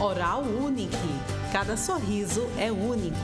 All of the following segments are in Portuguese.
Oral Unique. Cada sorriso é único.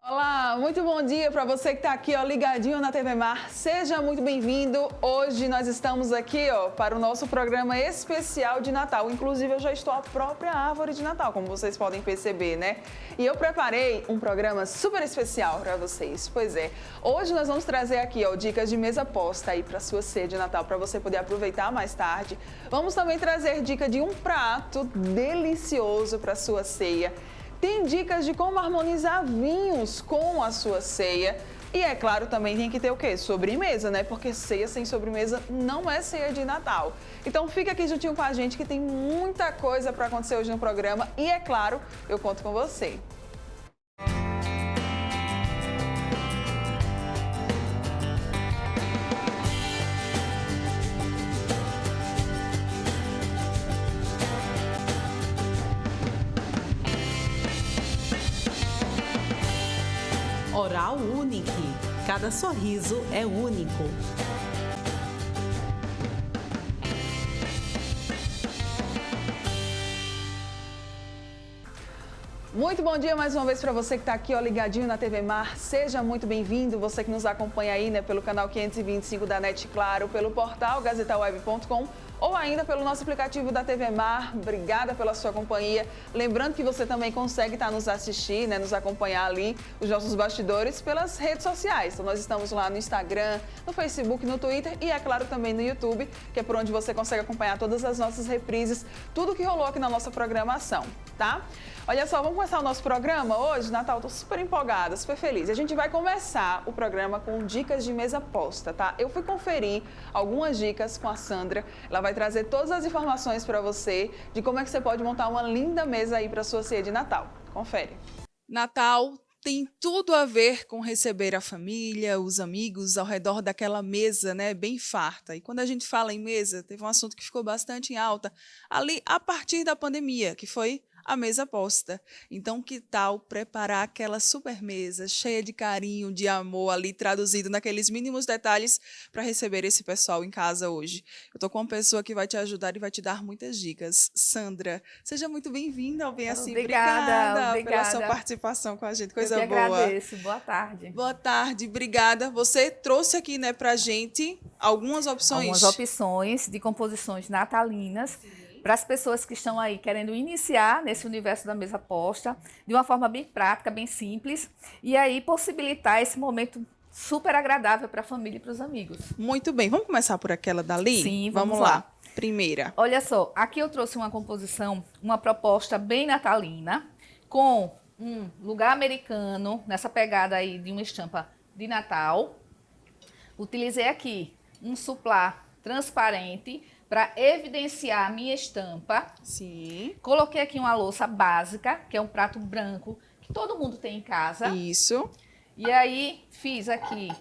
Olá, muito bom dia para você que está aqui ligadinho na TV Mar. Seja muito bem-vindo. Hoje nós estamos aqui para o nosso programa especial de Natal. Inclusive eu já estou a própria árvore de Natal, como vocês podem perceber, né? E eu preparei um programa super especial para vocês. Pois é, hoje nós vamos trazer aqui dicas de mesa posta aí para sua ceia de Natal, para você poder aproveitar mais tarde. Vamos também trazer dica de um prato delicioso para sua ceia. Tem dicas de como harmonizar vinhos com a sua ceia. E é claro, também tem que ter o quê? Sobremesa, né? Porque ceia sem sobremesa não é ceia de Natal. Então fica aqui juntinho com a gente que tem muita coisa para acontecer hoje no programa. E é claro, eu conto com você. Oral Unique. Cada sorriso é único. Muito bom dia mais uma vez para você que está aqui ligadinho na TV Mar. Seja muito bem-vindo, você que nos acompanha aí, né, pelo canal 525 da NET Claro, pelo portal gazetaweb.com ou ainda pelo nosso aplicativo da TV Mar. Obrigada pela sua companhia. Lembrando que você também consegue nos assistir, né, nos acompanhar ali, os nossos bastidores, pelas redes sociais. Então nós estamos lá no Instagram, no Facebook, no Twitter e, é claro, também no YouTube, que é por onde você consegue acompanhar todas as nossas reprises, tudo que rolou aqui na nossa programação, tá? Olha só, vamos começar o nosso programa hoje, Natal, tô super empolgada, super feliz. A gente vai começar o programa com dicas de mesa posta, tá? Eu fui conferir algumas dicas com a Sandra, ela vai trazer todas as informações para você de como é que você pode montar uma linda mesa aí para sua ceia de Natal. Confere. Natal tem tudo a ver com receber a família, os amigos ao redor daquela mesa, né, bem farta. E quando a gente fala em mesa, teve um assunto que ficou bastante em alta ali a partir da pandemia, que foi a mesa posta. Então, que tal preparar aquela super mesa cheia de carinho, de amor ali, traduzido naqueles mínimos detalhes para receber esse pessoal em casa hoje? Eu estou com uma pessoa que vai te ajudar e vai te dar muitas dicas. Sandra, seja muito bem-vinda ao Bem Assim. Obrigada pela sua participação com a gente. Coisa boa. Eu que agradeço. Boa tarde. Boa tarde, obrigada. Você trouxe aqui, né, para a gente algumas opções. Algumas opções de composições natalinas. Para as pessoas que estão aí querendo iniciar nesse universo da mesa posta, de uma forma bem prática, bem simples, e aí possibilitar esse momento super agradável para a família e para os amigos. Muito bem, vamos começar por aquela dali? Sim, vamos lá. Primeira. Olha só, aqui eu trouxe uma composição, uma proposta bem natalina, com um lugar americano, nessa pegada aí de uma estampa de Natal. Utilizei aqui um suplá transparente, para evidenciar a minha estampa. Sim. Coloquei aqui uma louça básica, que é um prato branco, que todo mundo tem em casa. Isso. E aí, fiz aqui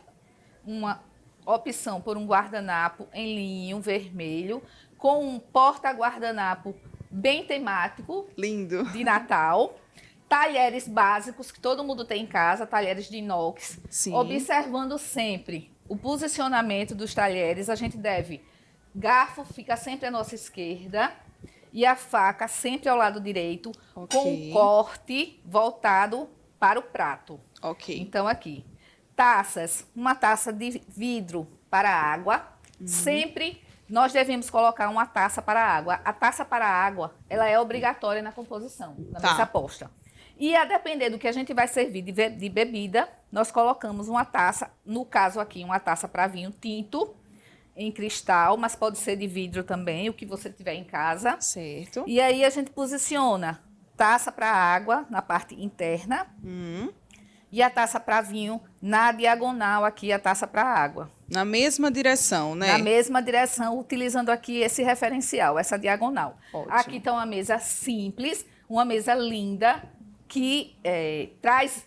uma opção por um guardanapo em linho vermelho, com um porta-guardanapo bem temático. Lindo. De Natal. Talheres básicos, que todo mundo tem em casa, talheres de inox. Sim. Observando sempre o posicionamento dos talheres, a gente deve... Garfo fica sempre à nossa esquerda e a faca sempre ao lado direito, com um corte voltado para o prato. Ok. Então, aqui, taças, uma taça de vidro para água. Sempre nós devemos colocar uma taça para água. A taça para água, ela é obrigatória na composição, na mesa posta. E a depender do que a gente vai servir de bebida, nós colocamos uma taça, no caso aqui, uma taça para vinho tinto, em cristal, mas pode ser de vidro também, o que você tiver em casa. Certo. E aí a gente posiciona taça para água na parte interna e a taça para vinho na diagonal aqui, a taça para água. Na mesma direção, né? Na mesma direção, utilizando aqui esse referencial, essa diagonal. Ótimo. Aqui está uma mesa simples, uma mesa linda, que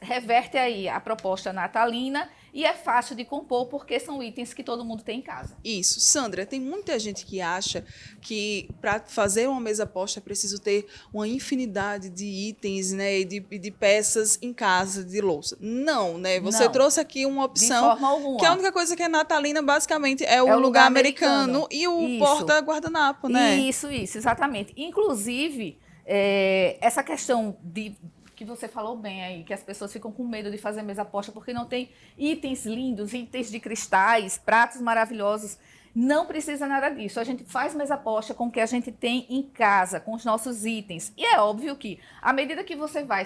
reverte aí a proposta natalina e é fácil de compor porque são itens que todo mundo tem em casa. Isso. Sandra, tem muita gente que acha que para fazer uma mesa posta é preciso ter uma infinidade de itens, né, e de peças em casa de louça. Não, né? Você Não, trouxe aqui uma de opção forma alguma. que a única coisa que é natalina basicamente é o É o lugar lugar americano americano. e o Isso. porta-guardanapo, né? Isso, exatamente. Inclusive, essa questão que você falou bem aí, que as pessoas ficam com medo de fazer mesa posta porque não tem itens lindos, itens de cristais, pratos maravilhosos. Não precisa nada disso. A gente faz mesa posta com o que a gente tem em casa, com os nossos itens. E é óbvio que, à medida que você vai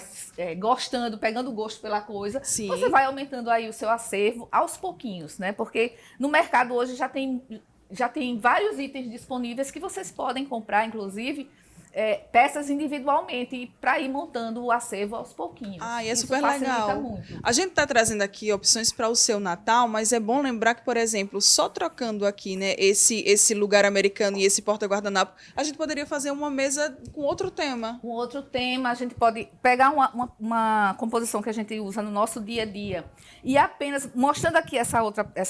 gostando, pegando gosto pela coisa, Sim. você vai aumentando aí o seu acervo aos pouquinhos, né? Porque no mercado hoje já tem vários itens disponíveis que vocês podem comprar, inclusive, peças individualmente para ir montando o acervo aos pouquinhos. Ah, e é Isso super facilita legal. muito. A gente está trazendo aqui opções para o seu Natal, mas é bom lembrar que, por exemplo, só trocando aqui, né, esse lugar americano e esse porta-guardanapo, a gente poderia fazer uma mesa com outro tema. Um outro tema, a gente pode pegar uma composição que a gente usa no nosso dia a dia e apenas, mostrando aqui essa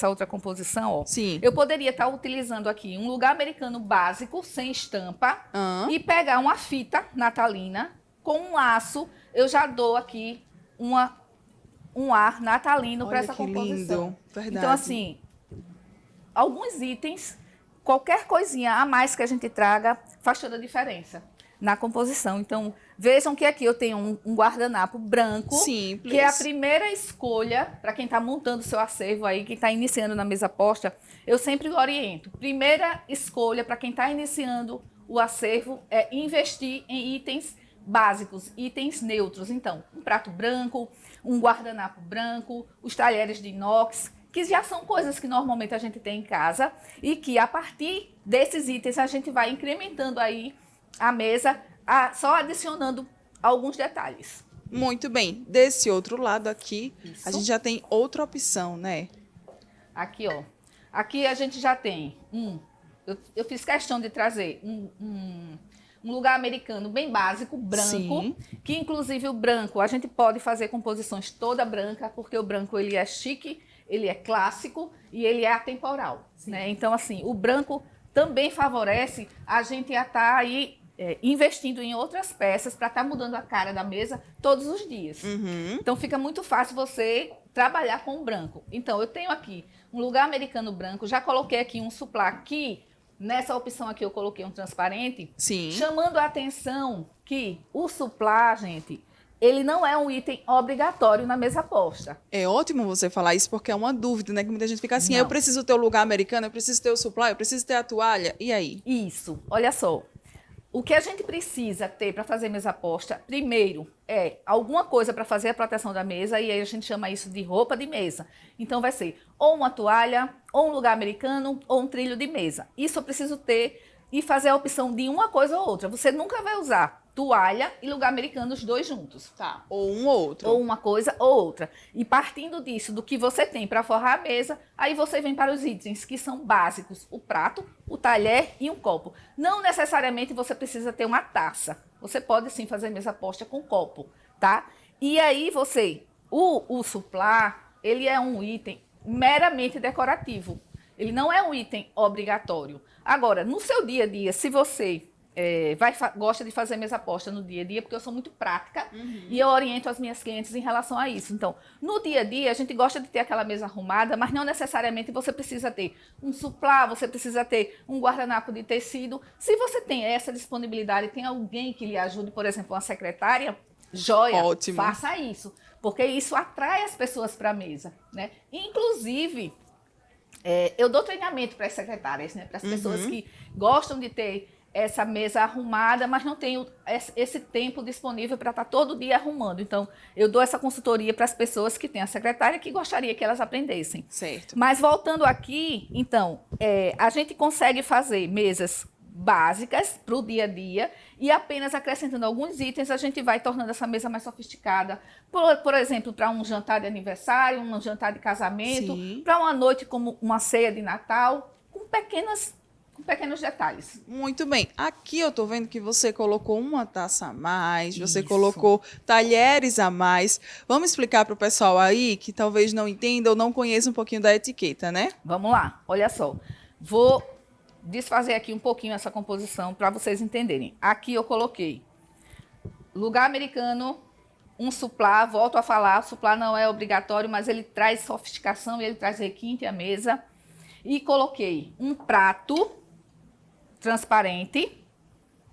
outra composição, ó, Sim. eu poderia estar utilizando aqui um lugar americano básico, sem estampa, Ah. e pegar uma fita natalina com um laço, eu já dou aqui um ar natalino para Olha essa que composição. lindo, verdade. Então, assim, alguns itens, qualquer coisinha a mais que a gente traga faz toda a diferença na composição. Então, vejam que aqui eu tenho um guardanapo branco, Simples. que é a primeira escolha para quem está montando o seu acervo aí, quem está iniciando na mesa posta. Eu sempre oriento. Primeira escolha para quem está iniciando o acervo é investir em itens básicos, itens neutros. Então, um prato branco, um guardanapo branco, os talheres de inox, que já são coisas que normalmente a gente tem em casa e que a partir desses itens a gente vai incrementando aí a mesa, só adicionando alguns detalhes. Muito bem. Desse outro lado aqui, Isso. a gente já tem outra opção, né? Aqui, ó. Aqui a gente já tem eu fiz questão de trazer um lugar americano bem básico, branco, Sim. que inclusive o branco, a gente pode fazer composições toda branca, porque o branco ele é chique, ele é clássico e ele é atemporal, né? Então, assim, o branco também favorece a gente a estar aí investindo em outras peças para estar mudando a cara da mesa todos os dias. Uhum. Então, fica muito fácil você trabalhar com o branco. Então, eu tenho aqui um lugar americano branco, já coloquei aqui um suplá aqui. Nessa opção aqui eu coloquei um transparente, Sim. chamando a atenção que o suplá, gente, ele não é um item obrigatório na mesa posta. É ótimo você falar isso, porque é uma dúvida, né? Que muita gente fica assim, Não. eu preciso ter o lugar americano, eu preciso ter o supply, eu preciso ter a toalha. E aí? Isso, olha só. O que a gente precisa ter para fazer mesa posta, primeiro, é alguma coisa para fazer a proteção da mesa, e aí a gente chama isso de roupa de mesa. Então, vai ser ou uma toalha, ou um lugar americano, ou um trilho de mesa. Isso eu preciso ter e fazer a opção de uma coisa ou outra. Você nunca vai usar toalha e lugar americano os dois juntos. Tá. Ou um ou outro. Ou uma coisa ou outra. E partindo disso, do que você tem para forrar a mesa, aí você vem para os itens que são básicos: o prato, o talher e um copo. Não necessariamente você precisa ter uma taça. Você pode sim fazer mesa posta com copo, tá? E aí o suplá, ele é um item meramente decorativo. Ele não é um item obrigatório. Agora, no seu dia a dia, se você gosta de fazer mesa posta no dia a dia, porque eu sou muito prática e eu oriento as minhas clientes em relação a isso. Então, no dia a dia, a gente gosta de ter aquela mesa arrumada, mas não necessariamente você precisa ter um suplá, você precisa ter um guardanapo de tecido. Se você tem essa disponibilidade, tem alguém que lhe ajude, por exemplo, uma secretária, joia, Ótimo. faça isso, porque isso atrai as pessoas para a mesa, né? Inclusive, eu dou treinamento para as secretárias, né? Para as pessoas que gostam de ter essa mesa arrumada, mas não tenho esse tempo disponível para estar todo dia arrumando. Então, eu dou essa consultoria para as pessoas que têm a secretária que gostaria que elas aprendessem. Certo. Mas voltando aqui, então, a gente consegue fazer mesas básicas para o dia a dia e apenas acrescentando alguns itens, a gente vai tornando essa mesa mais sofisticada. Por exemplo, para um jantar de aniversário, um jantar de casamento, Sim. para uma noite como uma ceia de Natal, com pequenas com pequenos detalhes. Muito bem. Aqui eu tô vendo que você colocou uma taça a mais, você Isso. colocou talheres a mais. Vamos explicar para o pessoal aí que talvez não entenda ou não conheça um pouquinho da etiqueta, né? Vamos lá, olha só. Vou desfazer aqui um pouquinho essa composição para vocês entenderem. Aqui eu coloquei lugar americano, um suplá, volto a falar, o suplá não é obrigatório, mas ele traz sofisticação e ele traz requinte à mesa. E coloquei um prato transparente.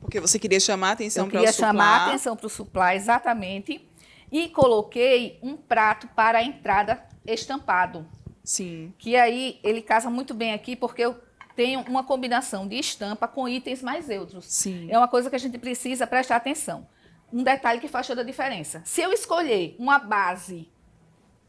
Porque você queria chamar a atenção para o Eu queria suplá. chamar a atenção para o suplá, exatamente. E coloquei um prato para a entrada estampado. Sim. Que aí ele casa muito bem aqui, porque eu tenho uma combinação de estampa com itens mais neutros. Sim. É uma coisa que a gente precisa prestar atenção. Um detalhe que faz toda a diferença. Se eu escolher uma base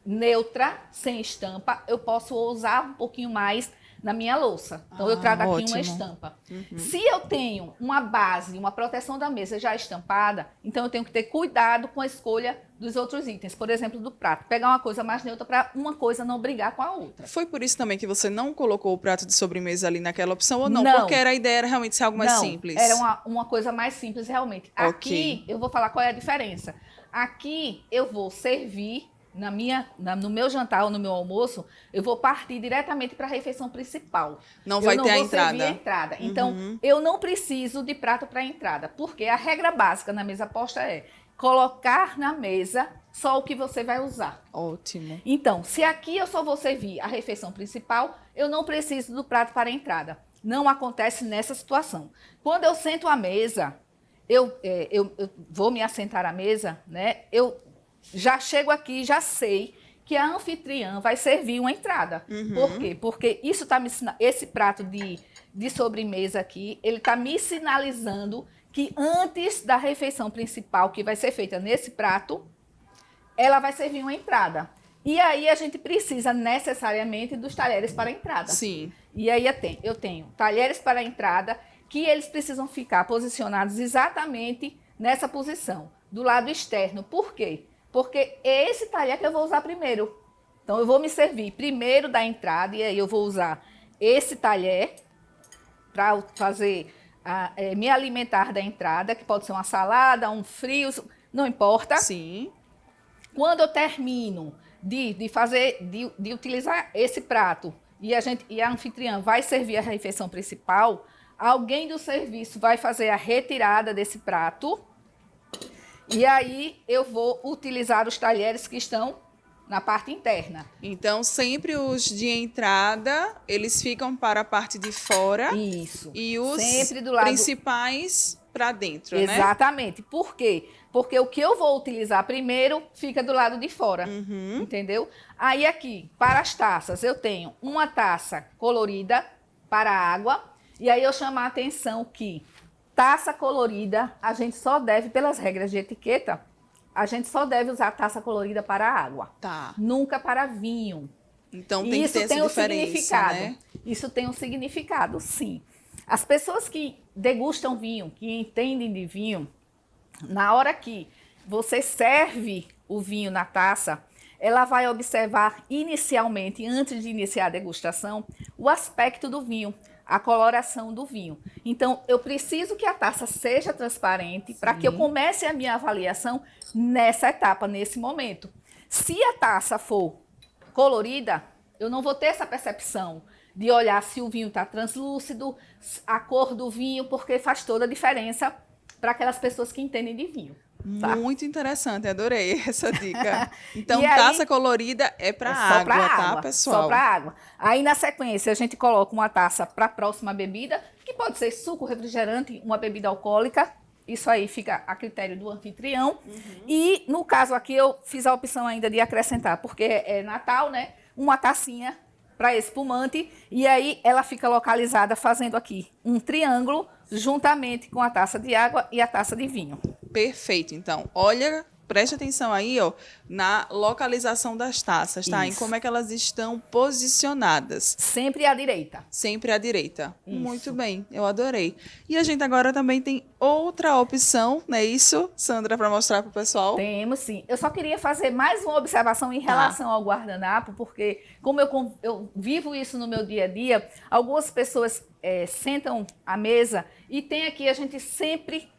neutra, sem estampa, eu posso usar um pouquinho mais na minha louça. Então, eu trago aqui ótimo. uma estampa. Se eu tenho uma base, uma proteção da mesa já estampada, então eu tenho que ter cuidado com a escolha dos outros itens. Por exemplo, do prato. Pegar uma coisa mais neutra para uma coisa não brigar com a outra. Foi por isso também que você não colocou o prato de sobremesa ali naquela opção ou não? Não. Porque a ideia era realmente ser algo mais Não, simples. era uma coisa mais simples, realmente. Ok. Aqui, eu vou falar qual é a diferença. Aqui, eu vou servir, no meu jantar ou no meu almoço, eu vou partir diretamente para a refeição principal. Não vai ter a vou entrada. servir a entrada. Então, eu não preciso de prato para entrada, porque a regra básica na mesa posta é colocar na mesa só o que você vai usar. Ótimo. Então, se aqui eu só vou servir a refeição principal, eu não preciso do prato para a entrada. Não acontece nessa situação. Quando eu sento à mesa, eu vou me assentar à mesa, né? Eu já chego aqui, já sei que a anfitriã vai servir uma entrada. Por quê? Porque isso tá esse prato de sobremesa aqui, ele está me sinalizando que antes da refeição principal, que vai ser feita nesse prato, ela vai servir uma entrada. E aí a gente precisa necessariamente dos talheres para a entrada. Sim. E aí eu tenho talheres para a entrada, que eles precisam ficar posicionados exatamente nessa posição, do lado externo. Por quê? Porque é esse talher que eu vou usar primeiro. Então, eu vou me servir primeiro da entrada, e aí eu vou usar esse talher para fazer, me alimentar da entrada, que pode ser uma salada, um frio, não importa. Sim. Quando eu termino de utilizar esse prato e a anfitriã vai servir a refeição principal, alguém do serviço vai fazer a retirada desse prato. E aí eu vou utilizar os talheres que estão na parte interna. Então, sempre os de entrada, eles ficam para a parte de fora. Isso. E os sempre do lado principais para dentro, né? Exatamente. Por quê? Porque o que eu vou utilizar primeiro fica do lado de fora. Entendeu? Aí aqui, para as taças, eu tenho uma taça colorida para água. E aí eu chamo a atenção que taça colorida, a gente só deve, pelas regras de etiqueta, a gente só deve usar taça colorida para água. Tá. Nunca para vinho. Então tem Isso que ter tem essa um diferença, significado. né? Isso tem um significado, sim. As pessoas que degustam vinho, que entendem de vinho, na hora que você serve o vinho na taça, ela vai observar inicialmente, antes de iniciar a degustação, o aspecto do vinho, a coloração do vinho. Então, eu preciso que a taça seja transparente para que eu comece a minha avaliação nessa etapa, nesse momento. Se a taça for colorida, eu não vou ter essa percepção de olhar se o vinho está translúcido, a cor do vinho, porque faz toda a diferença para aquelas pessoas que entendem de vinho. Tá? Muito interessante, adorei essa dica. Então, E aí, taça colorida é para água, tá, pessoal? Só para água. Aí, na sequência, a gente coloca uma taça para a próxima bebida, que pode ser suco, refrigerante, uma bebida alcoólica. Isso aí fica a critério do anfitrião. E, no caso aqui, eu fiz a opção ainda de acrescentar, porque é Natal, né? Uma tacinha para espumante. E aí, ela fica localizada fazendo aqui um triângulo, juntamente com a taça de água e a taça de vinho. Perfeito. Então, olha preste atenção aí, ó, na localização das taças, tá? Em Isso. como é que elas estão posicionadas. Sempre à direita. Sempre à direita. Isso. Muito bem, eu adorei. E a gente agora também tem outra opção, não é isso, Sandra, para mostrar para o pessoal? Temos sim. Eu só queria fazer mais uma observação em relação ao guardanapo, porque como eu vivo isso no meu dia a dia, algumas pessoas sentam à mesa e tem aqui, a gente sempre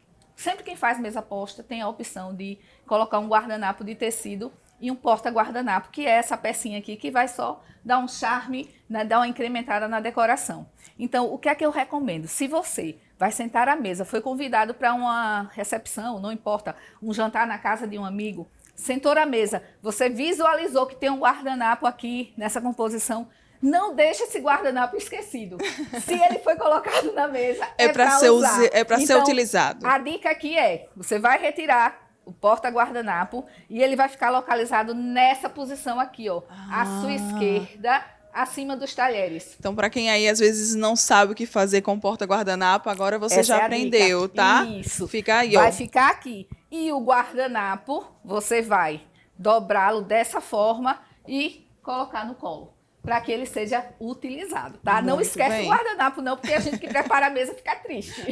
quem faz mesa posta tem a opção de colocar um guardanapo de tecido e um porta-guardanapo, que é essa pecinha aqui, que vai só dar um charme, né, dar uma incrementada na decoração. Então, o que é que eu recomendo? Se você vai sentar à mesa, foi convidado para uma recepção, não importa, um jantar na casa de um amigo, sentou à mesa, você visualizou que tem um guardanapo aqui nessa composição, não deixe esse guardanapo esquecido. Se ele foi colocado na mesa, é para usar. É para ser Então, utilizado. a dica aqui é, você vai retirar o porta-guardanapo e ele vai ficar localizado nessa posição aqui, ó, à sua esquerda, acima dos talheres. Então, para quem aí às vezes não sabe o que fazer com porta-guardanapo, agora você Essa já é a aprendeu, dica. tá? Isso. Fica aí, ó. Vai ficar aqui. E o guardanapo, você vai dobrá-lo dessa forma e colocar no colo, para que ele seja utilizado, tá? Não Muito esquece bem. o guardanapo não, porque a gente que prepara a mesa fica triste.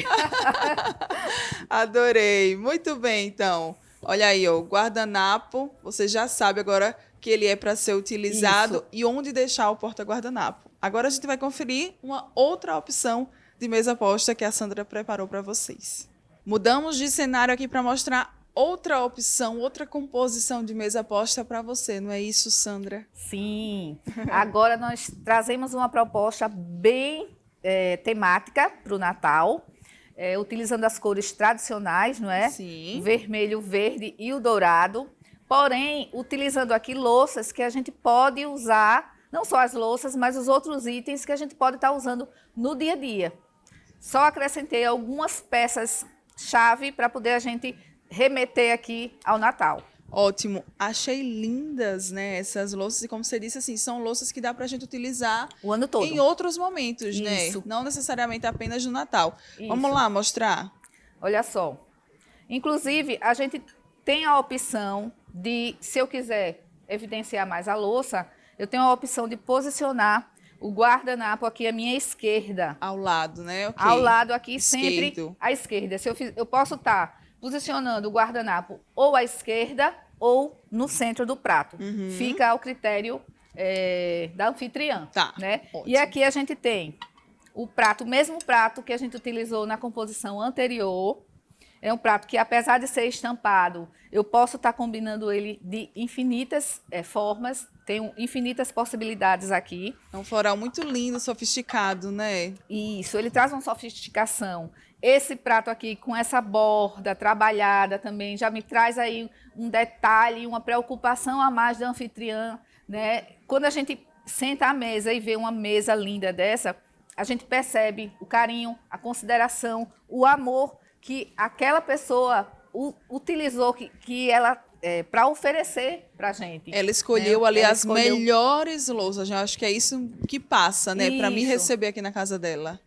Adorei. Muito bem, então. Olha aí, ó, o guardanapo, você já sabe agora que ele é para ser utilizado Isso. e onde deixar o porta-guardanapo. Agora a gente vai conferir uma outra opção de mesa posta que a Sandra preparou para vocês. Mudamos de cenário aqui para mostrar outra opção, outra composição de mesa posta para você, não é isso, Sandra? Sim. Agora nós trazemos uma proposta bem temática para o Natal, utilizando as cores tradicionais, não é? Sim. O vermelho, o verde e o dourado. Porém, utilizando aqui louças que a gente pode usar, não só as louças, mas os outros itens que a gente pode estar usando no dia a dia. Só acrescentei algumas peças-chave para poder a gente remeter aqui ao Natal. Ótimo. Achei lindas, né, essas louças. E como você disse, assim, são louças que dá pra gente utilizar O ano todo. em outros momentos, né? Isso. Não necessariamente apenas no Natal. Isso. Vamos lá mostrar? Olha só. Inclusive, a gente tem a opção de, se eu quiser evidenciar mais a louça, eu tenho a opção de posicionar o guardanapo aqui à minha esquerda. Ao lado, né? Ok. Ao lado aqui, Esquerdo. sempre à esquerda. Se eu posso estar posicionando o guardanapo ou à esquerda ou no centro do prato. Fica ao critério da anfitriã. Tá, Né? ótimo. E aqui a gente tem o prato, o mesmo prato que a gente utilizou na composição anterior. É um prato que, apesar de ser estampado, eu posso estar combinando ele de infinitas formas. Tem infinitas possibilidades aqui. É um floral muito lindo, sofisticado, né? Isso, ele traz uma sofisticação. Esse prato aqui, com essa borda trabalhada também, já me traz aí um detalhe, uma preocupação a mais da anfitriã, né? Quando a gente senta à mesa e vê uma mesa linda dessa, a gente percebe o carinho, a consideração, o amor que aquela pessoa utilizou, que ela para oferecer para a gente. Ela escolheu né? ali Ela as melhores louças. Eu acho que é isso que passa, né? Para me Isso. receber aqui na casa dela.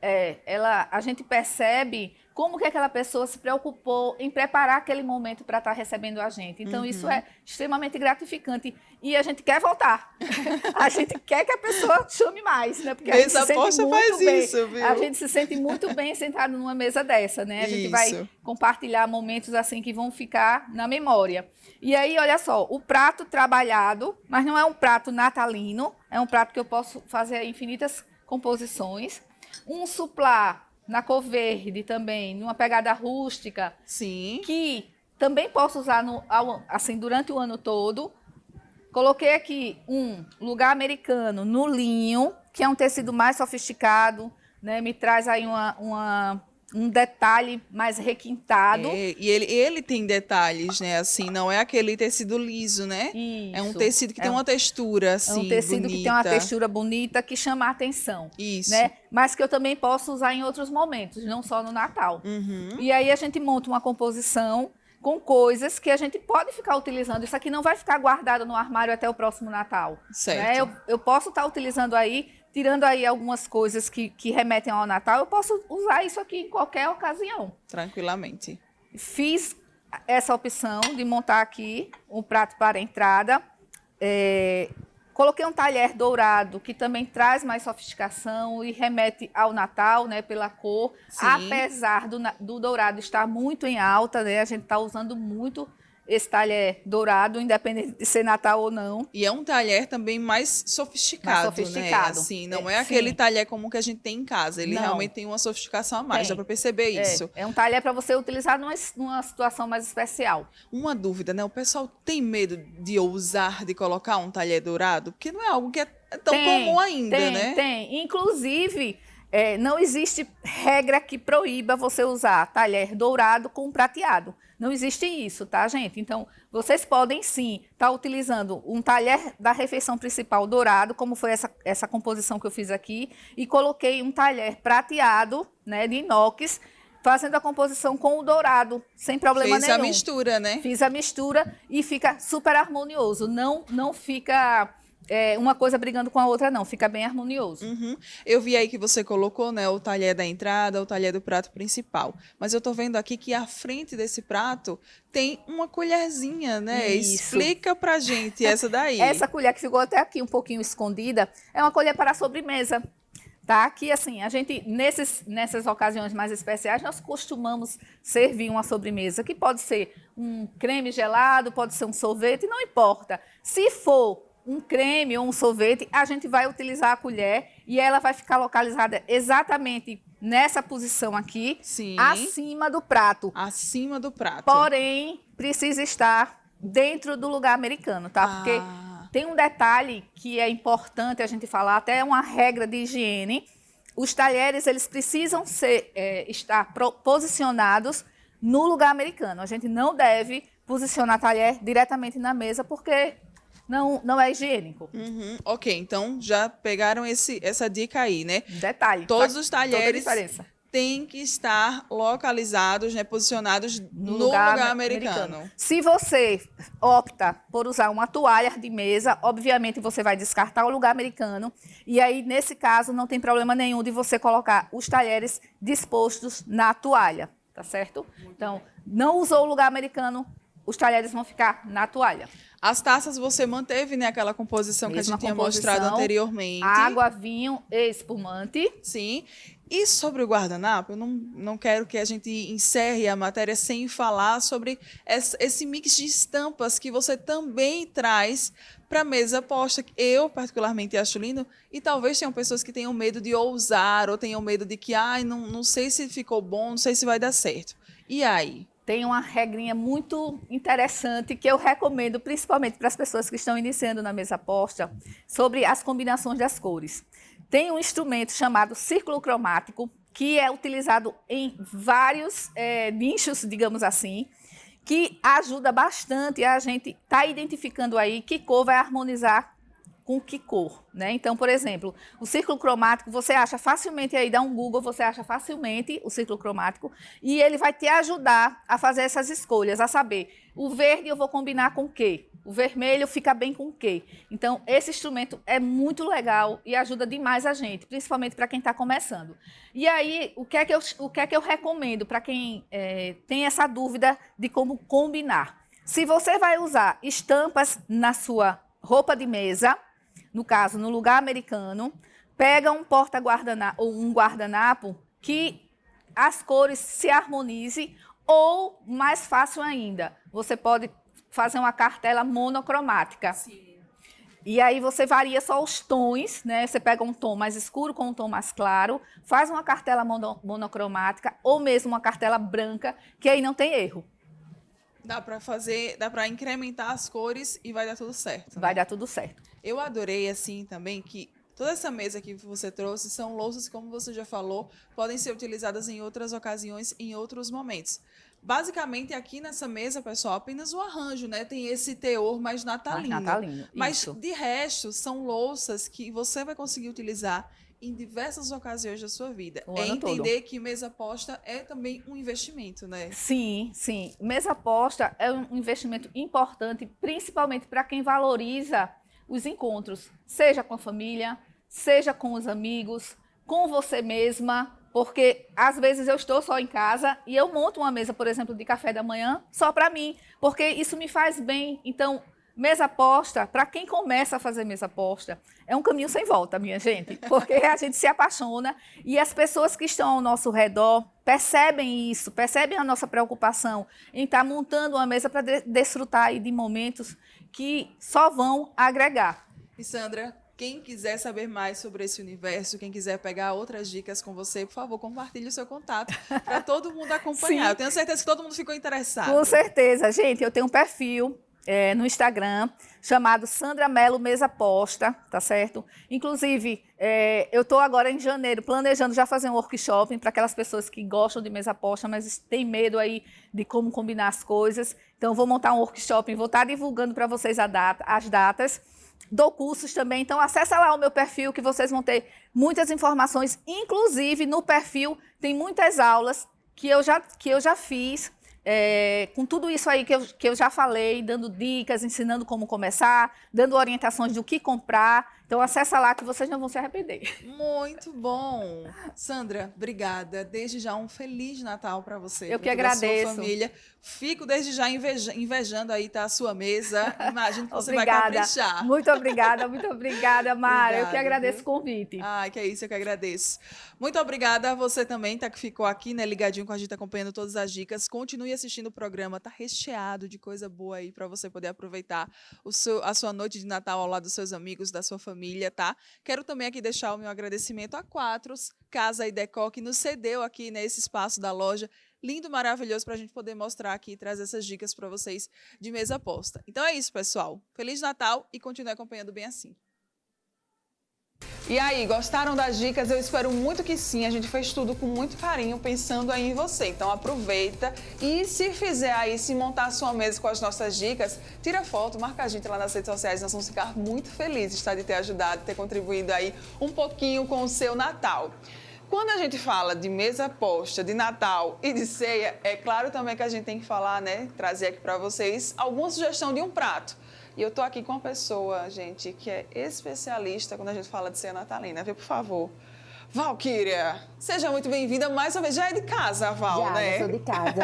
A gente percebe como que aquela pessoa se preocupou em preparar aquele momento para estar recebendo a gente. Então, isso é extremamente gratificante. E a gente quer voltar. A gente quer que a pessoa chame mais, né? Porque a gente Mesa se sente posta muito faz bem. isso, viu? A gente se sente muito bem sentado numa mesa dessa, né? A gente vai Isso. compartilhar momentos assim que vão ficar na memória. E aí, olha só, o prato trabalhado, mas não é um prato natalino, é um prato que eu posso fazer infinitas composições. Um suplá na cor verde também, numa pegada rústica, Sim. que também posso usar assim, durante o ano todo. Coloquei aqui um lugar americano no linho, que é um tecido mais sofisticado, né? Me traz aí um detalhe mais requintado. E ele tem detalhes, né? Assim, não é aquele tecido liso, né? Isso. É um tecido que tem uma textura, assim, É um tecido bonita. que tem uma textura bonita, que chama a atenção. Isso. Né? Mas que eu também posso usar em outros momentos, não só no Natal. Uhum. E aí a gente monta uma composição com coisas que a gente pode ficar utilizando. Isso aqui não vai ficar guardado no armário até o próximo Natal. Certo. Né? Eu posso estar utilizando aí, tirando aí algumas coisas que remetem ao Natal, eu posso usar isso aqui em qualquer ocasião. Tranquilamente. Fiz essa opção de montar aqui um prato para entrada. Coloquei um talher dourado, que também traz mais sofisticação e remete ao Natal, né, pela cor. Sim. Apesar do dourado estar muito em alta, né, a gente está usando muito esse talher dourado, independente de ser Natal ou não. E é um talher também mais sofisticado, né? Assim, não é aquele sim. talher comum que a gente tem em casa. Ele Não. realmente tem uma sofisticação a mais, dá para perceber isso. É um talher para você utilizar numa situação mais especial. Uma dúvida, né? O pessoal tem medo de ousar de colocar um talher dourado? Porque não é algo que é tão comum ainda, né? Tem. Inclusive, não existe regra que proíba você usar talher dourado com prateado. Não existe isso, tá, gente? Então, vocês podem sim estar utilizando um talher da refeição principal dourado, como foi essa composição que eu fiz aqui, e coloquei um talher prateado, né, de inox, fazendo a composição com o dourado, sem problema nenhum. Fez a mistura, né? Fiz a mistura e fica super harmonioso. Não fica uma coisa brigando com a outra, não. Fica bem harmonioso. Uhum. Eu vi aí que você colocou, né, o talher da entrada, o talher do prato principal. Mas eu tô vendo aqui que à frente desse prato tem uma colherzinha, né? Isso. Explica pra gente essa daí. Essa colher que ficou até aqui um pouquinho escondida é uma colher para a sobremesa. Tá? Que assim, a gente, nessas ocasiões mais especiais, nós costumamos servir uma sobremesa, que pode ser um creme gelado, pode ser um sorvete, não importa. Se for um creme ou um sorvete, a gente vai utilizar a colher e ela vai ficar localizada exatamente nessa posição aqui, Sim. acima do prato. Acima do prato. Porém, precisa estar dentro do lugar americano, tá? Porque tem um detalhe que é importante a gente falar, até é uma regra de higiene. Os talheres, eles precisam estar posicionados no lugar americano. A gente não deve posicionar talher diretamente na mesa, porque não é higiênico. Uhum. Ok, então já pegaram essa dica aí, né? Detalhe. Todos os talheres toda a diferença. têm que estar localizados, né, posicionados no lugar americano. Se você opta por usar uma toalha de mesa, obviamente você vai descartar o lugar americano. E aí, nesse caso, não tem problema nenhum de você colocar os talheres dispostos na toalha, tá certo? Então, não usou o lugar americano, os talheres vão ficar na toalha. As taças você manteve, né, aquela composição que a gente tinha mostrado anteriormente. Água, vinho e espumante. Sim. E sobre o guardanapo, eu não quero que a gente encerre a matéria sem falar sobre esse mix de estampas que você também traz para a mesa posta. Eu, particularmente, acho lindo. E talvez tenham pessoas que tenham medo de ousar ou tenham medo de que, não sei se ficou bom, não sei se vai dar certo. E aí? Tem uma regrinha muito interessante que eu recomendo, principalmente para as pessoas que estão iniciando na mesa posta, sobre as combinações das cores. Tem um instrumento chamado círculo cromático, que é utilizado em vários nichos, digamos assim, que ajuda bastante a gente estar identificando aí que cor vai harmonizar com que cor, né? Então, por exemplo, o círculo cromático, você acha facilmente aí, dá um Google, você acha facilmente o círculo cromático e ele vai te ajudar a fazer essas escolhas, a saber, o verde eu vou combinar com o quê? O vermelho fica bem com o quê? Então, esse instrumento é muito legal e ajuda demais a gente, principalmente para quem está começando. E aí, o que é que eu recomendo para quem tem essa dúvida de como combinar? Se você vai usar estampas na sua roupa de mesa, no caso, no lugar americano, pega um porta-guardanapo ou um guardanapo que as cores se harmonizem, ou, mais fácil ainda, você pode fazer uma cartela monocromática. Sim. E aí você varia só os tons, né? Você pega um tom mais escuro com um tom mais claro, faz uma cartela monocromática ou mesmo uma cartela branca, que aí não tem erro. Dá para incrementar as cores e vai dar tudo certo. Vai dar tudo certo. Eu adorei, assim, também, que toda essa mesa que você trouxe são louças, como você já falou, podem ser utilizadas em outras ocasiões, em outros momentos. Basicamente, aqui nessa mesa, pessoal, apenas o arranjo, né? Tem esse teor mais natalino. Mais natalino, mas, isso. de resto, são louças que você vai conseguir utilizar em diversas ocasiões da sua vida. O ano entender todo. que mesa posta é também um investimento, né? Sim, sim. Mesa posta é um investimento importante, principalmente para quem valoriza os encontros, seja com a família, seja com os amigos, com você mesma, Porque às vezes eu estou só em casa e eu monto uma mesa, por exemplo, de café da manhã só para mim, porque isso me faz bem. Então, mesa posta, para quem começa a fazer mesa posta, é um caminho sem volta, minha gente, porque a gente se apaixona e as pessoas que estão ao nosso redor percebem isso, percebem a nossa preocupação em estar montando uma mesa para desfrutar aí de momentos que só vão agregar. E Sandra, quem quiser saber mais sobre esse universo, quem quiser pegar outras dicas com você, por favor, compartilhe o seu contato para todo mundo acompanhar. Sim. Eu tenho certeza que todo mundo ficou interessado. Com certeza. Gente, eu tenho um perfil no Instagram chamado Sandra Mello Mesa Posta, tá certo? Inclusive, eu estou agora em janeiro planejando já fazer um workshop para aquelas pessoas que gostam de mesa posta, mas têm medo aí de como combinar as coisas. Então, eu vou montar um workshop, vou estar divulgando para vocês as datas. Dou cursos também, então acessa lá o meu perfil que vocês vão ter muitas informações. Inclusive, no perfil tem muitas aulas que eu já fiz, com tudo isso aí que eu já falei, dando dicas, ensinando como começar, dando orientações do que comprar. Então, acessa lá que vocês não vão se arrepender. Muito bom. Sandra, obrigada. Desde já, um Feliz Natal para você. Eu que toda a agradeço. sua família. Fico desde já invejando aí, tá, a sua mesa. Imagino que você vai Obrigada. caprichar. Muito obrigada, Mara. Eu que Obrigada, agradeço viu? o convite. Ai, que é isso, eu que agradeço. Muito obrigada a você também, tá, que ficou aqui, né, ligadinho com a gente, acompanhando todas as dicas. Continue assistindo o programa, tá recheado de coisa boa aí para você poder aproveitar a sua noite de Natal ao lado dos seus amigos, da sua família, tá? Quero também aqui deixar o meu agradecimento a Quatros, Casa e Decor, que nos cedeu aqui nesse espaço da loja. Lindo, maravilhoso, para a gente poder mostrar aqui e trazer essas dicas para vocês de mesa posta. Então é isso, pessoal. Feliz Natal e continue acompanhando bem assim. E aí, gostaram das dicas? Eu espero muito que sim. A gente fez tudo com muito carinho, pensando aí em você. Então aproveita e se fizer aí, se montar a sua mesa com as nossas dicas, tira foto, marca a gente lá nas redes sociais. Nós vamos ficar muito felizes, tá, de ter ajudado, de ter contribuído aí um pouquinho com o seu Natal. Quando a gente fala de mesa posta, de Natal e de ceia, é claro também que a gente tem que falar, né, trazer aqui para vocês alguma sugestão de um prato. E eu tô aqui com uma pessoa, gente, que é especialista quando a gente fala de ceia natalina. Vê, por favor. Valquíria, seja muito bem-vinda mais uma vez. Já é de casa, a Val, Já, né? eu sou de casa.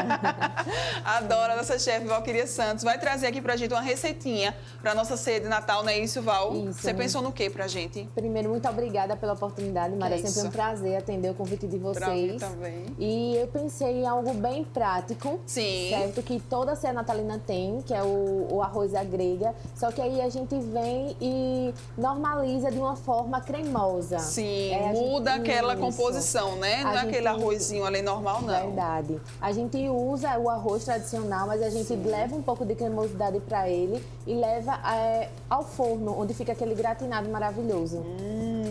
Adoro a nossa chefe, Valquíria Santos. Vai trazer aqui pra gente uma receitinha pra nossa ceia de Natal, não é isso, Val? Isso. Você pensou no quê pra gente? Primeiro, muito obrigada pela oportunidade, Maria. É isso. sempre um prazer atender o convite de vocês. Pra mim também. E eu pensei em algo bem prático. Sim. Certo? Que toda ceia natalina tem, que é o arroz à grega. Só que aí a gente vem e normaliza de uma forma cremosa. Sim, a muda gente- aquela isso. composição, né? Não A é gente- aquele arrozinho ali normal, não. Verdade. A gente usa o arroz tradicional, mas a gente leva um pouco de cremosidade para ele e leva ao forno, onde fica aquele gratinado maravilhoso.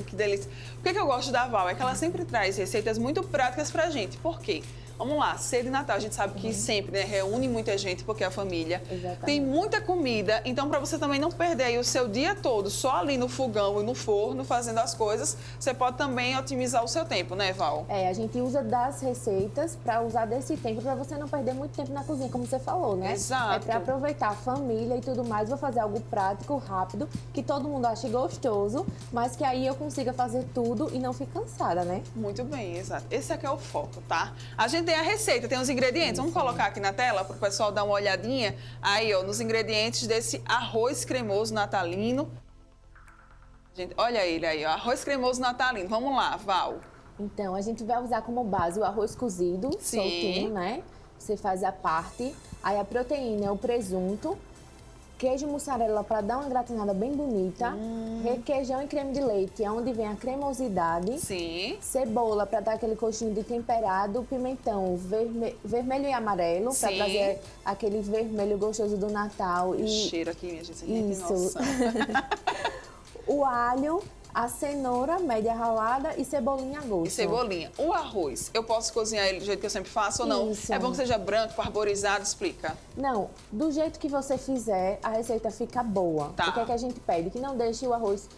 Que delícia. O que eu gosto da Val é que ela sempre traz receitas muito práticas pra gente. Por quê? Vamos lá, ceia de Natal, a gente sabe que sempre, né, reúne muita gente porque é a família. Exatamente. Tem muita comida, então para você também não perder aí o seu dia todo só ali no fogão e no forno fazendo as coisas, você pode também otimizar o seu tempo, né, Val? A gente usa das receitas para usar desse tempo para você não perder muito tempo na cozinha, como você falou, né? Exato. É para aproveitar a família e tudo mais. Vou fazer algo prático, rápido, que todo mundo ache gostoso, mas que aí eu consiga fazer tudo e não fique cansada, né? Muito bem, exato. Esse aqui é o foco, tá? A gente tem a receita, tem os ingredientes. Vamos colocar aqui na tela para o pessoal dar uma olhadinha. Aí, ó, nos ingredientes desse arroz cremoso natalino. Gente, olha ele aí, ó, arroz cremoso natalino. Vamos lá, Val. Então, a gente vai usar como base o arroz cozido, Sim. soltinho, né? Você faz a parte. Aí a proteína é o presunto, queijo mussarela para dar uma gratinada bem bonita, requeijão e creme de leite, é onde vem a cremosidade. Sim. Cebola para dar aquele gostinho de temperado, pimentão vermelho e amarelo para Sim. trazer aquele vermelho gostoso do Natal O e cheiro aqui, minha gente, você nem tem Isso. noção. o alho, a cenoura média ralada e cebolinha a gosto. E cebolinha. O arroz, eu posso cozinhar ele do jeito que eu sempre faço ou não? Isso. É bom que seja branco, parborizado, explica. Não, do jeito que você fizer, a receita fica boa. Tá. O que é que a gente pede? Que não deixe o arroz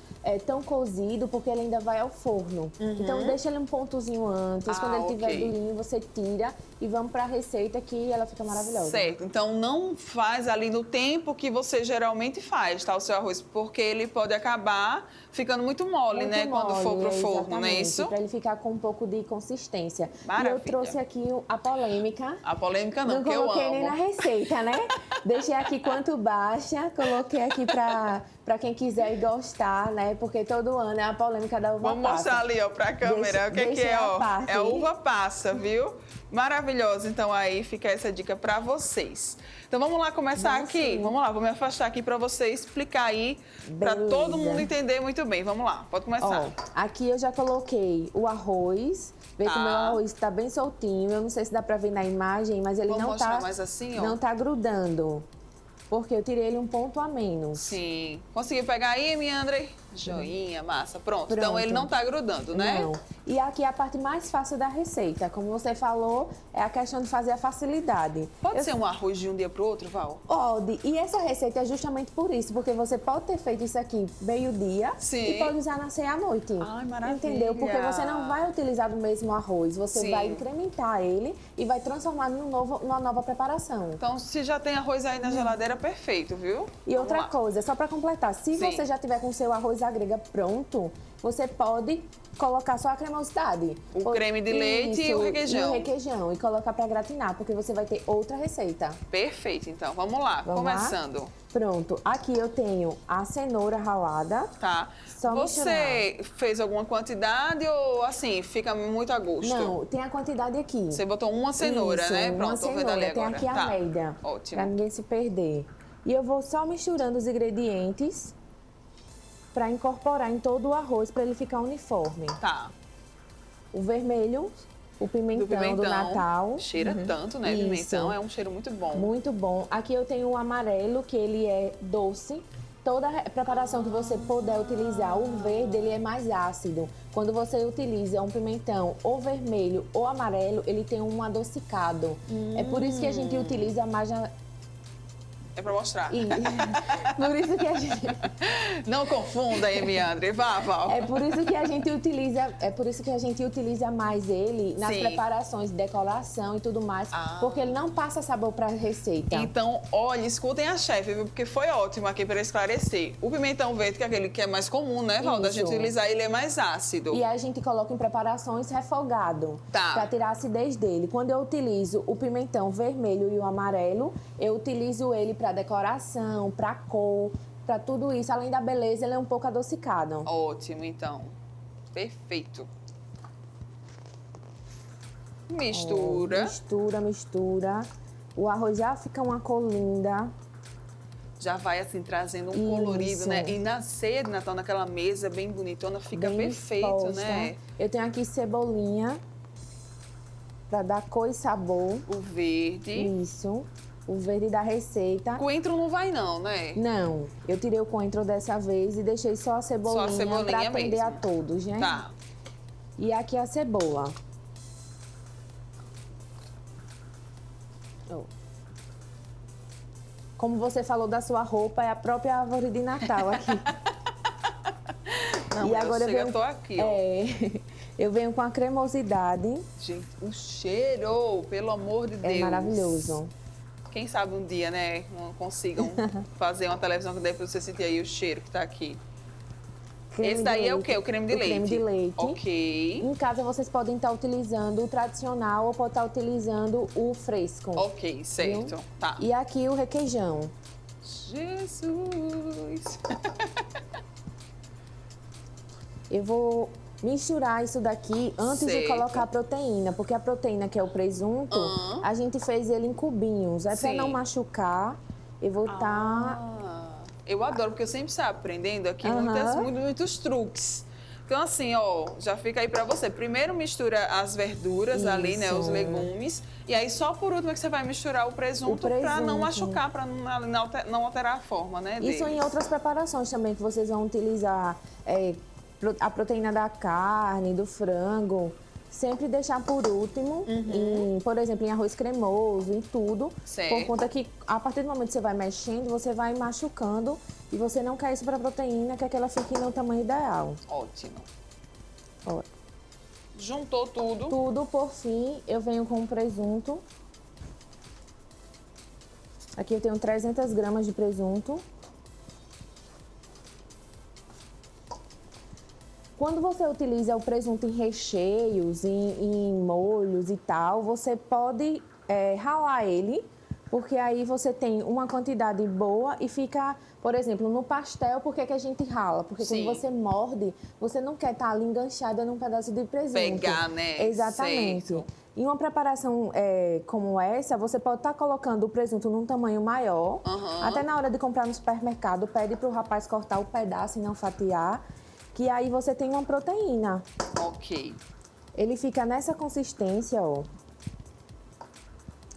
tão cozido, porque ele ainda vai ao forno. Então deixa ele um pontozinho antes, quando ele estiver durinho, você tira e vamos para a receita que ela fica maravilhosa. Certo, então não faz ali no tempo que você geralmente faz, tá? O seu arroz, porque ele pode acabar ficando muito mole, né? Quando for pro forno, não é isso? Para ele ficar com um pouco de consistência. Maravilha. E eu trouxe aqui a polêmica. A polêmica não, que eu amo. Não coloquei nem na receita, né? Deixei aqui quanto baixa, coloquei aqui para quem quiser e gostar, né? Porque todo ano é a polêmica da uva passa. Vamos mostrar ali, ó, pra câmera. O que é, ó? Parte. É a uva passa, viu? Maravilhoso. Então aí fica essa dica pra vocês. Então vamos lá começar aqui? Sim. Vamos lá, vou me afastar aqui pra você explicar aí, pra todo mundo entender muito bem. Vamos lá, pode começar. Ó, aqui eu já coloquei o arroz. Vê que o meu arroz tá bem soltinho. Eu não sei se dá pra ver na imagem, mas ele Vamos não mostrar tá, mais assim, ó. não tá grudando. Porque eu tirei ele um ponto a menos. Sim. Conseguiu pegar aí, minha Andrei? Joinha, massa. Pronto. Então ele não tá grudando, né? Não. E aqui é a parte mais fácil da receita. Como você falou, é a questão de fazer a facilidade. Pode ser um arroz de um dia pro outro, Val? Pode. E essa receita é justamente por isso, porque você pode ter feito isso aqui meio-dia Sim. e pode usar na ceia à noite. Ai, maravilha. Entendeu? Porque você não vai utilizar do mesmo arroz, você Sim. vai incrementar ele e vai transformar numa nova preparação. Então, se já tem arroz aí na geladeira, perfeito, viu? E Vamos outra lá. coisa, só para completar, se Sim. você já tiver com o seu arroz à grega pronto, você pode colocar só a cremosidade. O creme de leite e o requeijão. E o requeijão. E colocar para gratinar, porque você vai ter outra receita. Perfeito, então. Vamos lá, Vamos lá? começando. Pronto. Aqui eu tenho a cenoura ralada. Tá. Só Você fez alguma quantidade ou, assim, fica muito a gosto? Não, tem a quantidade aqui. Você botou uma cenoura, Isso, né? uma Pronto, tô vendo ali cenoura. Tem agora. aqui a Tá. média. Ótimo. Pra ninguém se perder. E eu vou só misturando os ingredientes para incorporar em todo o arroz, para ele ficar uniforme. Tá. O vermelho, o pimentão do Natal. Cheira tanto, né? Isso. Pimentão é um cheiro muito bom. Muito bom. Aqui eu tenho o amarelo, que ele é doce. Toda a preparação que você puder utilizar, o verde, ele é mais ácido. Quando você utiliza um pimentão ou vermelho ou amarelo, ele tem um adocicado. É por isso que a gente utiliza mais... É pra mostrar. Por isso que a gente... Não confunda aí, Miandre. Vá, Val. É por isso que a gente utiliza mais ele nas Sim. preparações, decoração e tudo mais, porque ele não passa sabor para a receita. Então, olha, escutem a chefe, viu? Porque foi ótimo aqui para esclarecer. O pimentão verde, que é aquele que é mais comum, né, Val? Da Isso. gente utilizar, ele é mais ácido. E a gente coloca em preparações refogado, Tá. para tirar a acidez dele. Quando eu utilizo o pimentão vermelho e o amarelo, eu utilizo ele para decoração, para cor, para tudo isso. Além da beleza, ele é um pouco adocicado. Ótimo, então. Perfeito. Mistura. Mistura. O arroz já fica uma cor linda. Já vai, assim, trazendo um Isso. colorido, né? E na ceia de Natal, naquela mesa bem bonitona, fica bem perfeito, exposta. né? Eu tenho aqui cebolinha, para dar cor e sabor. O verde. Isso. O verde da receita. Coentro não vai não, né? Não, eu tirei o coentro dessa vez e deixei só a cebolinha, para atender mesmo. a todos, né? Tá. E aqui a cebola. Oh. Como você falou da sua roupa, é a própria árvore de Natal aqui. Não, E agora eu tô aqui, ó. Eu venho com a cremosidade. Gente, o cheiro, pelo amor de Deus. É maravilhoso. Quem sabe um dia, né, não consigam fazer uma televisão que dê pra você sentir aí o cheiro que tá aqui. Creme Esse daí de é o leite. quê? O creme de leite? Creme de leite. Ok. Em casa vocês podem estar utilizando o tradicional ou pode estar utilizando o fresco. Ok, certo. Viu? Tá. E aqui o requeijão. Jesus! Eu vou misturar isso daqui antes de Certo. colocar a proteína, porque a proteína, que é o presunto, a gente fez ele em cubinhos. É para Sim. não machucar, eu vou estar... Eu adoro, porque eu sempre saio aprendendo aqui Aham. muitos truques. Então, assim, ó, já fica aí pra você. Primeiro mistura as verduras ali, né, os Isso. legumes. E aí, só por último, é que você vai misturar o presunto pra não presunto. machucar, pra não alterar a forma, né, Isso deles. em outras preparações também, que vocês vão utilizar a proteína da carne, do frango. sempre deixar por último, por exemplo, em arroz cremoso, em tudo. Certo. Por conta que, a partir do momento que você vai mexendo, você vai machucando e você não quer isso para a proteína, que é que ela fique no tamanho ideal. Ótimo. Ó, Juntou tudo. tudo, por fim, eu venho com o presunto. Aqui eu tenho 300 gramas de presunto. Quando você utiliza o presunto em recheios, em molhos e tal, você pode ralar ele, porque aí você tem uma quantidade boa e fica, por exemplo, no pastel, por que que a gente rala? Porque Sim. quando você morde, você não quer estar ali enganchada num pedaço de presunto. Pegar, né? Exatamente. Certo. Em uma preparação como essa, você pode estar colocando o presunto num tamanho maior. Até na hora de comprar no supermercado, pede para o rapaz cortar o pedaço e não fatiar, que aí você tem uma proteína. Ok. Ele fica nessa consistência, ó.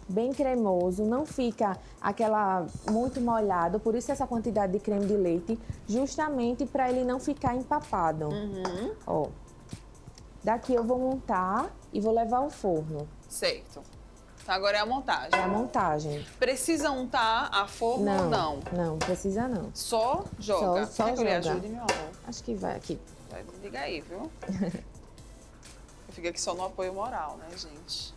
Bem cremoso, não fica aquela muito molhado, por isso essa quantidade de creme de leite, justamente para ele não ficar empapado. Ó. Daqui eu vou montar e vou levar ao forno. Certo. Então agora é a montagem. É a montagem. Precisa untar a forma ou não? Não precisa não. Só joga. Só Quer que eu lhe joga. ajude, meu amor? Acho que vai aqui. Diga aí, viu? Eu fico aqui só no apoio moral, né, gente?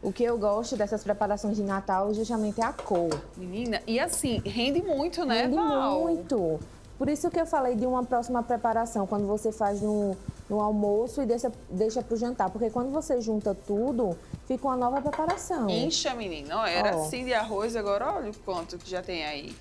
O que eu gosto dessas preparações de Natal justamente é a cor. Menina, e assim, rende muito, né, Rende Val? muito. Por isso que eu falei de uma próxima preparação, quando você faz no almoço e deixa pro jantar. Porque quando você junta tudo, fica uma nova preparação. Incha, menina. Ó, era Ó. assim de arroz, agora olha o quanto que já tem aí.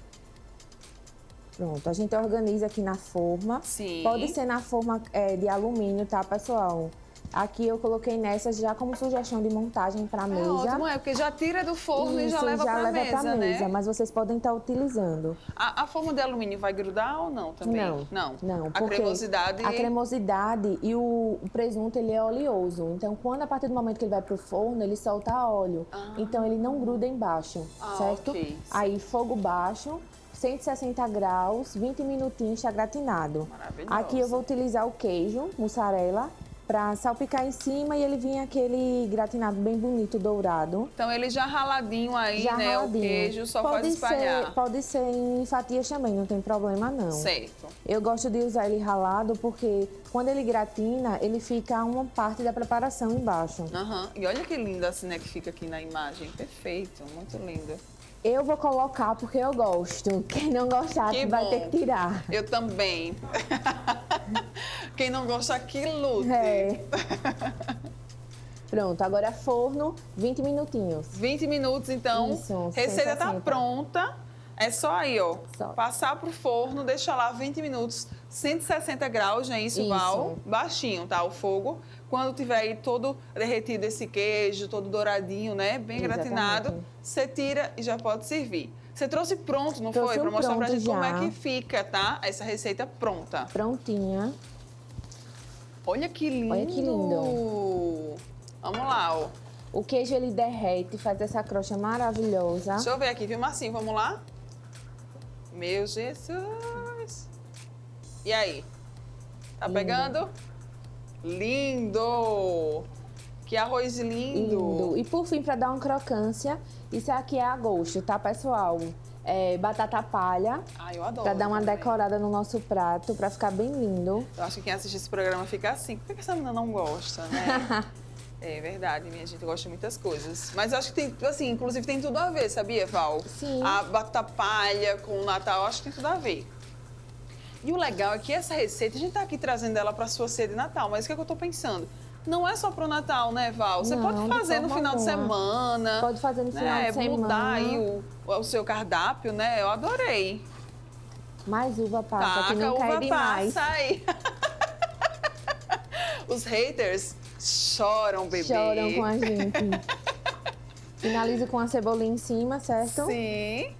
Pronto, a gente organiza aqui na forma. Sim. Pode ser na forma de alumínio, tá, pessoal? Aqui eu coloquei nessas já como sugestão de montagem para É mesa. ótimo, porque já tira do forno e já Isso, leva pra mesa, pra mesa, né? mas vocês podem estar utilizando. A forma de alumínio vai grudar ou não também? Não, A porque cremosidade... a cremosidade e o presunto, ele é oleoso. Então, quando a partir do momento que ele vai pro forno, ele solta óleo. Então, ele não gruda embaixo, certo? ok, Aí, fogo baixo, 160 graus, 20 minutinhos, tá gratinado. Maravilhoso. Aqui eu vou utilizar o queijo, mussarela, para salpicar em cima e ele vir aquele gratinado bem bonito, dourado. Então ele já raladinho aí, Já né? raladinho. O queijo só faz espalhar. Pode ser em fatias também, não tem problema não. Certo. Eu gosto de usar ele ralado porque quando ele gratina, ele fica uma parte da preparação embaixo. Aham. E olha que lindo assim, né, que fica aqui na imagem. Perfeito, muito lindo. Eu vou colocar porque eu gosto. Quem não gostar Que vai bom. ter que tirar. Eu também. Quem não gosta que lute. É. Pronto, agora forno, 20 minutinhos. 20 minutos, então. Isso, Receita tá 160. pronta. É só aí, ó. Só. Passar pro forno, deixar lá 20 minutos, 160 graus, não é isso, Isso. Val? Baixinho, tá? O fogo. Quando tiver aí todo derretido esse queijo, todo douradinho, né? Bem Exatamente. gratinado, você tira e já pode servir. Você trouxe pronto, não Trouxe foi? Pra mostrar pra pronto gente como é já. que fica, tá? Essa receita pronta. Prontinha. Olha que lindo! Olha que lindo. Vamos lá, ó. O queijo, ele derrete, faz essa crosta maravilhosa. Deixa eu ver aqui, viu, Marcinho? Vamos lá? Meu Jesus! E aí? Tá Lindo. pegando? Lindo! Que arroz lindo! Lindo. E por fim, para dar uma crocância, isso aqui é a gosto, tá, pessoal? É batata palha, Ai, eu adoro. para dar uma também. decorada no nosso prato, para ficar bem lindo. Eu acho que quem assiste esse programa fica assim. Por que essa menina não gosta, né? É verdade, minha gente, eu gosto de muitas coisas. Mas eu acho que tem, assim, inclusive tem tudo a ver, sabia, Val? Sim. A batata palha com o Natal, eu acho que tem tudo a ver. E o legal é que essa receita, a gente tá aqui trazendo ela pra sua ceia de Natal, mas o que é que eu tô pensando? Não é só pro Natal, né, Val? Você Não, pode de fazer no forma final de alguma. semana. Pode fazer no final de semana. Mudar aí o seu cardápio, né? Eu adorei. Mais uva passa, que Taca, não uva quer demais. passa aí. Os haters choram, bebê. Choram com a gente. Finalizo com a cebolinha em cima, certo? Sim.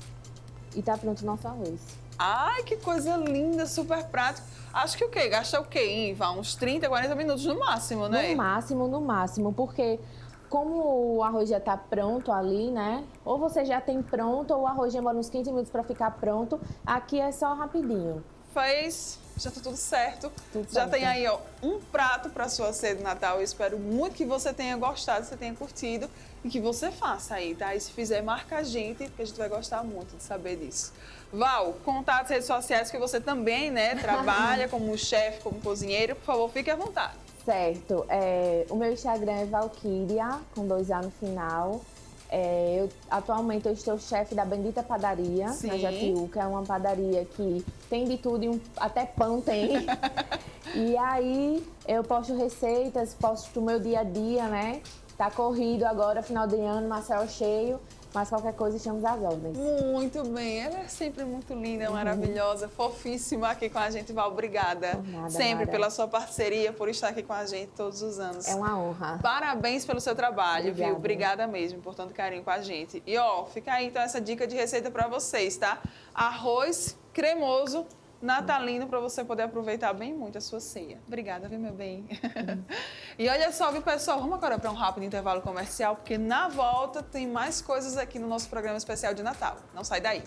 E tá pronto o nosso arroz. Ai, que coisa linda, super prático. Acho que o quê? Gasta o quê, hein, Val? Uns 30, 40 minutos no máximo, né? No máximo, porque como o arroz já tá pronto ali, né? Ou você já tem pronto, ou o arroz demora uns 15 minutos para ficar pronto. Aqui é só rapidinho. Fez, já tá tudo certo. Tudo Já certo. tem aí, ó, um prato para sua ceia de Natal. Eu espero muito que você tenha gostado, que você tenha curtido e que você faça aí, tá? E se fizer, marca a gente, porque a gente vai gostar muito de saber disso. Val, contatos, redes sociais, que você também, né, trabalha como chefe, como cozinheiro. Por favor, fique à vontade. Certo. O meu Instagram é Valkyria, com 2A no final. Atualmente eu estou chefe da Bendita Padaria, Sim. na Jatiuca. É uma padaria que tem de tudo, e até pão tem. E aí eu posto receitas, posto o meu dia a dia, né? Tá corrido agora, final de ano, Marcel cheio. Mas qualquer coisa, estamos às ordens. Muito bem, ela é sempre muito linda, maravilhosa, fofíssima aqui com a gente, Val. Obrigada. Por nada, sempre Mara. pela sua parceria, por estar aqui com a gente todos os anos. É uma honra. Parabéns pelo seu trabalho, Obrigada. viu? Obrigada mesmo por tanto carinho com a gente. E ó, fica aí então essa dica de receita para vocês, tá? Arroz cremoso natalino para você poder aproveitar bem muito a sua ceia. Obrigada, viu, meu bem? E olha só, viu, pessoal? Vamos agora para um rápido intervalo comercial, porque na volta tem mais coisas aqui no nosso programa especial de Natal. Não sai daí.